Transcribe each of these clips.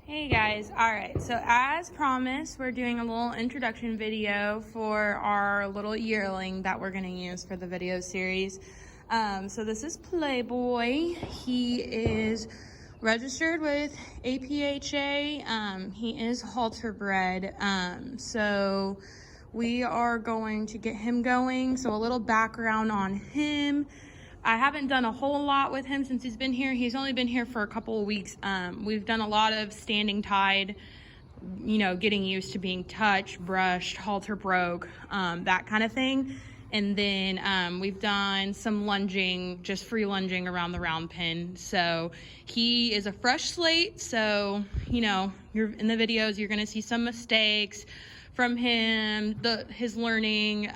Hey guys, alright, so as promised, we're doing a little introduction video for our little yearling that we're going to use for the video series. So this is Playboy. He is registered with APHA. He is halter bred. So we are going to get him going. So a little background on him. I haven't done a whole lot with him since he's been here. He's only been here for a couple of weeks. We've done a lot of standing tied, getting used to being touched, brushed, halter broke, that kind of thing. And then we've done some lunging, just free lunging around the round pen. So he is a fresh slate. So, you're in the videos, you're going to see some mistakes from him, his learning,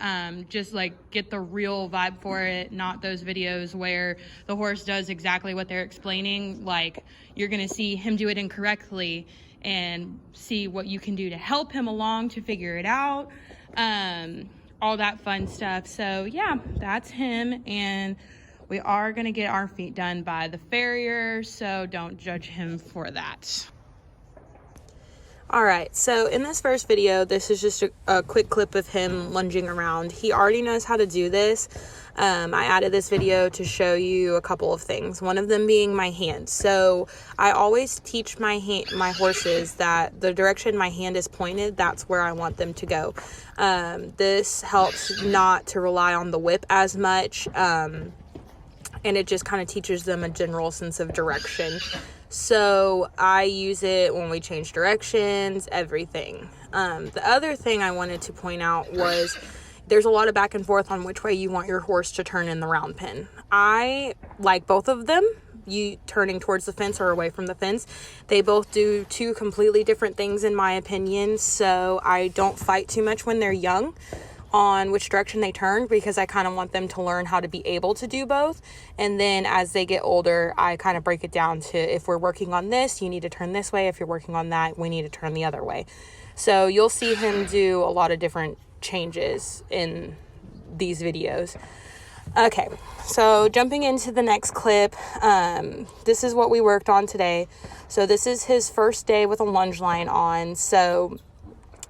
just like get the real vibe for it, not those videos where the horse does exactly what they're explaining. Like, you're gonna see him do it incorrectly and see what you can do to help him along to figure it out, all that fun stuff. So yeah, that's him, and we are gonna get our feet done by the farrier, so don't judge him for that. All right, so in this first video, this is just a quick clip of him lunging around. He already knows how to do this. I added this video to show you a couple of things, one of them being my hand. So I always teach my horses that the direction my hand is pointed, that's where I want them to go. This helps not to rely on the whip as much, and it just kind of teaches them a general sense of direction. So I use it when we change directions, everything. The other thing I wanted to point out was there's a lot of back and forth on which way you want your horse to turn in the round pen. I like both of them, you turning towards the fence or away from the fence. They both do two completely different things in my opinion, so I don't fight too much when they're young on which direction they turn, because I kind of want them to learn how to be able to do both. And then as they get older, I kind of break it down to, if we're working on this, you need to turn this way. If you're working on that, we need to turn the other way. So you'll see him do a lot of different changes in these videos. Okay, so jumping into the next clip, this is what we worked on today. So this is his first day with a lunge line on. So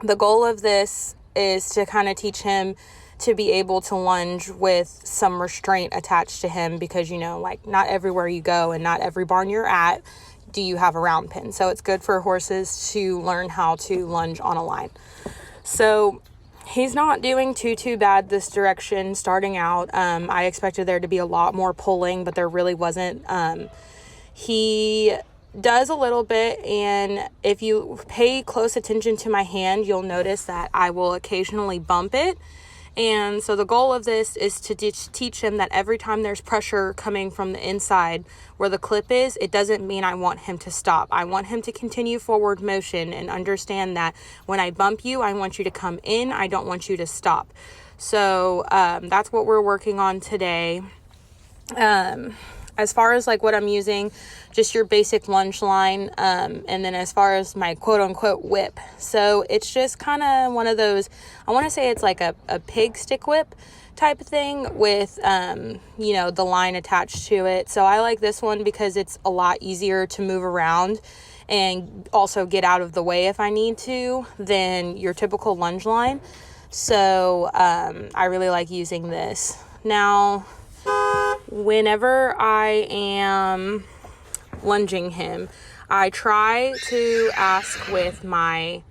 the goal of this is to kind of teach him to be able to lunge with some restraint attached to him, because like not everywhere you go and not every barn you're at do you have a round pen. So it's good for horses to learn how to lunge on a line. So he's not doing too bad this direction starting out. I expected there to be a lot more pulling, but there really wasn't. He does a little bit, and if you pay close attention to my hand, you'll notice that I will occasionally bump it. And so the goal of this is to teach him that every time there's pressure coming from the inside where the clip is, it doesn't mean I want him to stop. I want him to continue forward motion and understand that when I bump you, I want you to come in. I don't want you to stop. So that's what we're working on today. As far as like what I'm using, just your basic lunge line, and then as far as my quote-unquote whip, so it's just kind of one of those, I want to say it's like a pig stick whip type of thing with the line attached to it. So I like this one because it's a lot easier to move around and also get out of the way if I need to than your typical lunge line. So I really like using this. Now whenever I am lunging him, I try to ask with my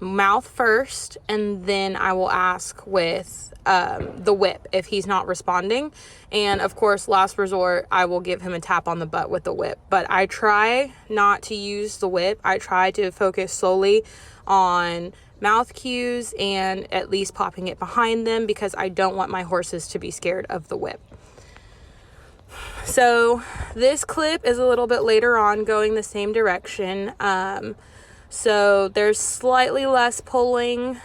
mouth first, and then I will ask with the whip if he's not responding. And of course, last resort, I will give him a tap on the butt with the whip. But I try not to use the whip. I try to focus solely on mouth cues and at least popping it behind them, because I don't want my horses to be scared of the whip. So this clip is a little bit later on, going the same direction. So there's slightly less pulling.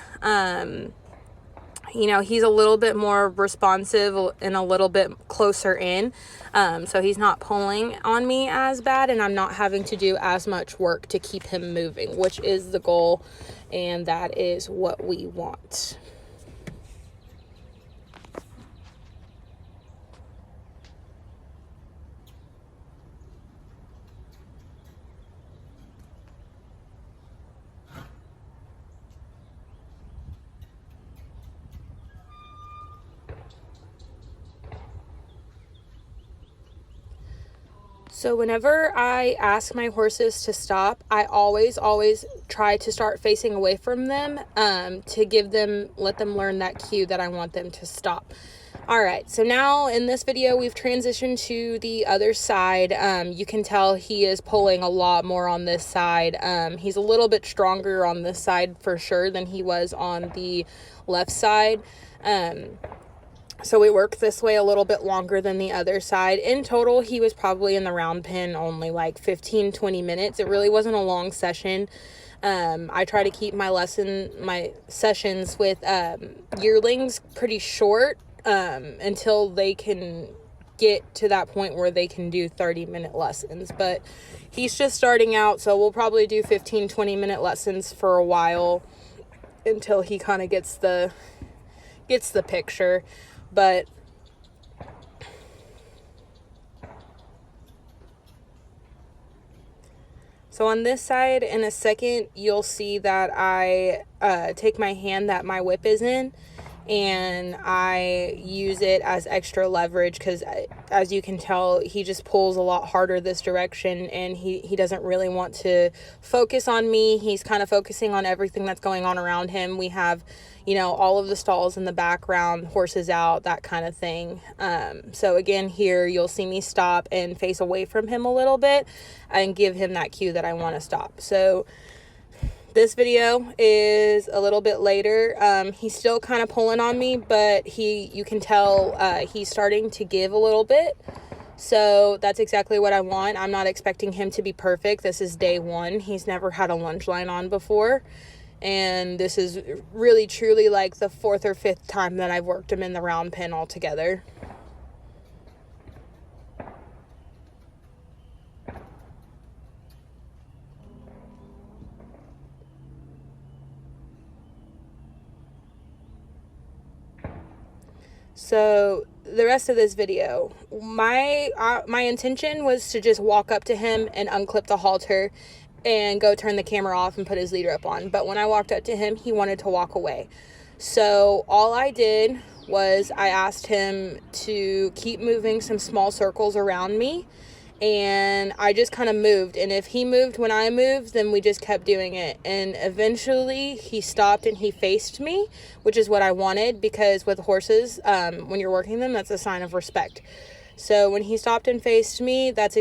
He's a little bit more responsive and a little bit closer in. So he's not pulling on me as bad, and I'm not having to do as much work to keep him moving, which is the goal, and that is what we want. So whenever I ask my horses to stop, I always try to start facing away from them to let them learn that cue that I want them to stop. All right, so now in this video, we've transitioned to the other side. You can tell he is pulling a lot more on this side. He's a little bit stronger on this side for sure than he was on the left side. So we worked this way a little bit longer than the other side. In total, he was probably in the round pen only like 15-20 minutes. It really wasn't a long session. I try to keep my sessions with yearlings pretty short until they can get to that point where they can do 30-minute lessons. But he's just starting out, so we'll probably do 15-20-minute lessons for a while until he kind of gets the picture. But so on this side, in a second, you'll see that I take my hand that my whip is in, and I use it as extra leverage because, as you can tell, he just pulls a lot harder this direction, and he doesn't really want to focus on me. He's kind of focusing on everything that's going on around him. We have, all of the stalls in the background, horses out, that kind of thing. So again, here you'll see me stop and face away from him a little bit and give him that cue that I want to stop. So this video is a little bit later. He's still kind of pulling on me, but you can tell he's starting to give a little bit. So that's exactly what I want. I'm not expecting him to be perfect. This is day one. He's never had a lunge line on before. And this is really, truly like the 4th or 5th time that I've worked him in the round pen altogether. So the rest of this video, my intention was to just walk up to him and unclip the halter and go turn the camera off and put his leader up on. But when I walked up to him, he wanted to walk away. So all I did was I asked him to keep moving some small circles around me, and I just kind of moved. And if he moved when I moved, then we just kept doing it. And eventually he stopped and he faced me, which is what I wanted, because with horses, when you're working them, that's a sign of respect. So when he stopped and faced me, that's